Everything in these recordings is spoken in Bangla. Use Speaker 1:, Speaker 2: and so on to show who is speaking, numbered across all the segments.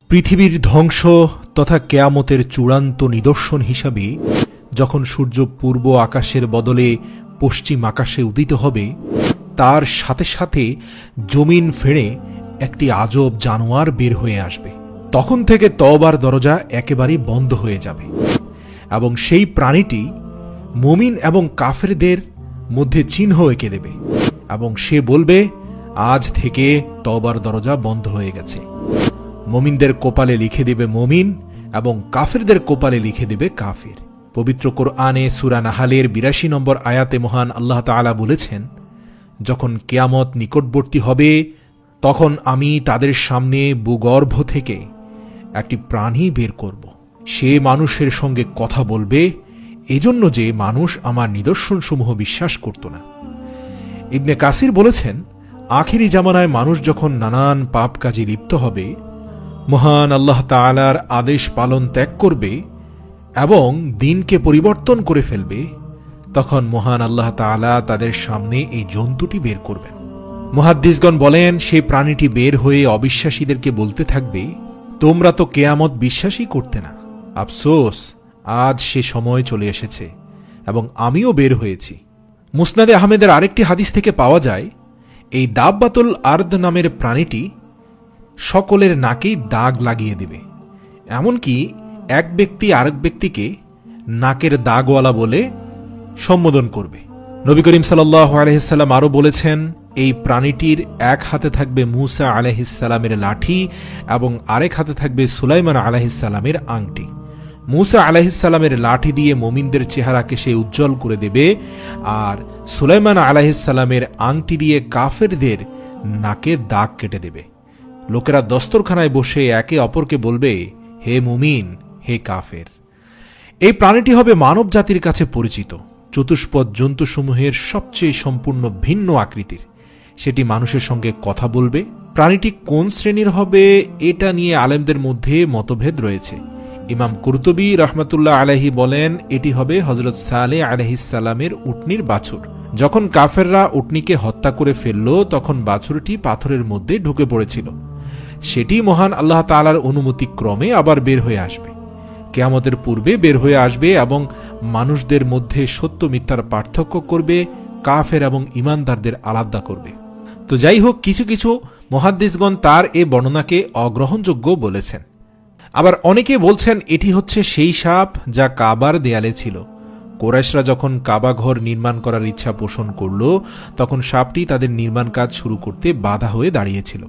Speaker 1: পৃথিবীর ধ্বংস তথা কেয়ামতের চূড়ান্ত নিদর্শন হিসাবে যখন সূর্য পূর্ব আকাশের বদলে পশ্চিম আকাশে উদিত হবে, তার সাথে সাথে জমিন ফেড়ে একটি আজব জানোয়ার বের হয়ে আসবে। তখন থেকে তওবার দরজা একেবারেই বন্ধ হয়ে যাবে এবং সেই প্রাণীটি মুমিন এবং কাফেরদের মধ্যে চিহ্ন এঁকে দেবে এবং সে বলবে, আজ থেকে তওবার দরজা বন্ধ হয়ে গেছে। মুমিনদের কপালে লিখে দেবে মুমিন এবং কাফেরদের কপালে লিখে দেবে কাফের। পবিত্র কোরআনে সূরা নাহালের ৮২ নম্বর আয়াতে মহান আল্লাহ তাআলা বলেছেন, যখন কিয়ামত নিকটবর্তী হবে তখন আমি তাদের সামনে ভূগর্ভ থেকে একটি প্রাণী বের করব। সে মানুষের সঙ্গে কথা বলবে, এজন্য যে মানুষ আমার নিদর্শনসমূহ বিশ্বাস করত না। ইবনে কাসির বলেছেন, আখিরি জামানায় মানুষ যখন নানান পাপ কাজে লিপ্ত হবে, মহান আল্লাহ তাআলার আদেশ পালন ত্যাগ করবে এবং দিনকে পরিবর্তন করে ফেলবে, তখন মহান আল্লাহ তাআলা তাদের সামনে এই জন্তুটি বের করবেন। মুহাদ্দিসগণ বলেন, সেই প্রাণীটি বের হয়ে অবিশ্বাসীদেরকে বলতে থাকবে, তোমরা তো কেয়ামত বিশ্বাসই করতে না। আফসোস, আজ সে সময় চলে এসেছে এবং আমিও বের হয়েছি। মুসনাদে আহমেদের আরেকটি হাদিস থেকে পাওয়া যায়, এই দাব্বাতুল আরদ নামের প্রাণীটি সকলের নাকেই দাগ লাগিয়ে দেবে, এমনকি এক ব্যক্তি আরেক ব্যক্তিকে নাকের দাগওয়ালা বলে সম্বোধন করবে। নবী করিম সাল্লাল্লাহু আলাইহি সাল্লাম আরও বলেছেন, এই প্রাণীটির এক হাতে থাকবে মূসা আলাইহিস সালামের লাঠি এবং আরেক হাতে থাকবে সুলাইমান আলাইহিস সালামের আংটি। মূসা আলাইহিস সালামের লাঠি দিয়ে মুমিনদের চেহারাকে সে উজ্জ্বল করে দেবে, আর সুলাইমান আলাইহিস সালামের আংটি দিয়ে কাফেরদের নাকে দাগ কেটে দেবে। লোকেরা দস্তরখানায় বসে একে অপরকে বলবে, হে মুমিন, হে কাফের। এই প্রাণীটি হবে মানব জাতির কাছে পরিচিত চতুষ্পদ জন্তুসমূহের সবচেয়ে সম্পূর্ণ ভিন্ন আকৃতির। সেটি মানুষের সঙ্গে কথা বলবে। প্রাণীটি কোন শ্রেণীর হবে এটা নিয়ে আলেমদের মধ্যে মতভেদ রয়েছে। ইমাম কুরতুবী রহমাতুল্লাহ আলাইহি বলেন, এটি হবে হযরত সালেহ আলাইহিস সালামের উটনির বাছুর। যখন কাফেররা উটনিকে হত্যা করে ফেলল, তখন বাছুরটি পাথরের মধ্যে ঢুকে পড়েছিল। সেটি মহান আল্লাহ তাআলার অনুমতি ক্রমে আবার বের হয়ে আসবে। কিয়ামতের পূর্বে বের হয়ে আসবে এবং মানুষদের মধ্যে সত্য মিথ্যার পার্থক্য করবে, কাফের এবং ঈমানদারদের আলাদা করবে। তো যাই হোক, কিছু কিছু মুহাদ্দিসগণ তার এ বর্ণনাকে অগ্রহণযোগ্য বলেছেন। আবার অনেকে বলছেন এটি হচ্ছে সেই সাপ যা কাবার দেয়ালে ছিল। কুরাইশরা যখন কাবা ঘর নির্মাণ করার ইচ্ছা পোষণ করল, তখন সাপটি তাদের নির্মাণ কাজ শুরু করতে বাধা হয়ে দাঁড়িয়েছিল।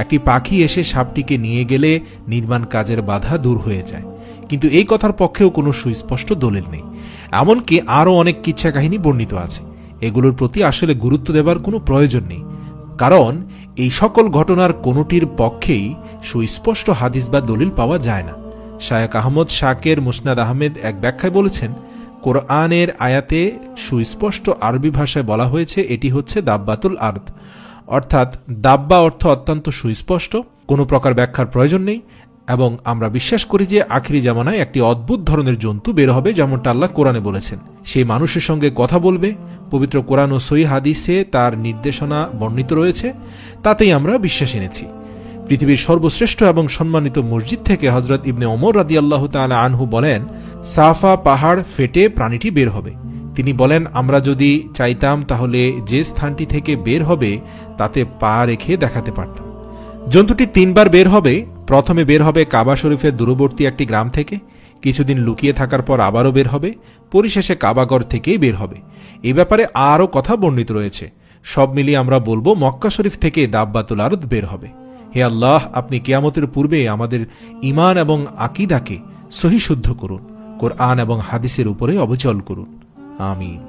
Speaker 1: একটি পাখি এসে সাপটিকে নিয়ে গেলে নির্মাণ কাজের বাধা দূর হয়ে যায়, কিন্তু এই কথার পক্ষেও কোনো সুস্পষ্ট দলিল নেই। এমনকি আরও অনেক কিচ্ছা কাহিনী বর্ণিত আছে। এগুলোর প্রতি আসলে গুরুত্ব দেবার কোনো প্রয়োজন নেই, কারণ এই সকল ঘটনার কোনোটির পক্ষেই সুস্পষ্ট হাদিস বা দলিল পাওয়া যায় না। শায়েখ আহমদ শাকের মুসনাদ আহমেদ এক ব্যাখ্যায় বলেছেন, কোরআনের আয়াতে সুস্পষ্ট আরবি ভাষায় বলা হয়েছে এটি হচ্ছে দাব্বাতুল আরদ, অর্থাৎ দাব্বা অর্থ অত্যন্ত সুস্পষ্ট, কোনো প্রকার ব্যাখ্যার প্রয়োজন নেই। এবং আমরা বিশ্বাস করি যে আখিরি জামানায় একটি অদ্ভুত ধরনের জন্তু বের হবে, যেমনটা আল্লাহ কোরআনে বলেছেন। সেই মানুষের সঙ্গে কথা বলবে। পবিত্র কোরআন ও সহিহ হাদিসে তার নির্দেশনা বর্ণিত রয়েছে, তাতেই আমরা বিশ্বাস এনেছি। পৃথিবীর সর্বশ্রেষ্ঠ এবং সম্মানিত মসজিদ থেকে হযরত ইবনে ওমর রাদিয়াল্লাহু তাআলা আনহু বলেন, সাফা পাহাড় ফেটে প্রাণীটি বের হবে। তিনি বলেন, আমরা যদি চাইতাম তাহলে যে স্থানটি থেকে বের হবে তাতে পা রেখে দেখাতে পারতাম। জন্তুটি 3 বার বের হবে। প্রথমে বের হবে কাবা শরীফের দূরবর্তী একটি গ্রাম থেকে, কিছুদিন লুকিয়ে থাকার পর আবারও বের হবে, পরিশেষে কাবাগর থেকেই বের হবে। এই ব্যাপারে আরও কথা বর্ণিত রয়েছে। সব মিলিয়ে আমরা বলবো মক্কা শরীফ থেকে দাব্বাতুল আরদ বের হবে। হে আল্লাহ, আপনি কিয়ামতের পূর্বে আমাদের ঈমান এবং আকীদাকে সহিশুদ্ধ করুন, কোরআন এবং হাদিসের উপরে অবিচল করুন। আমিন।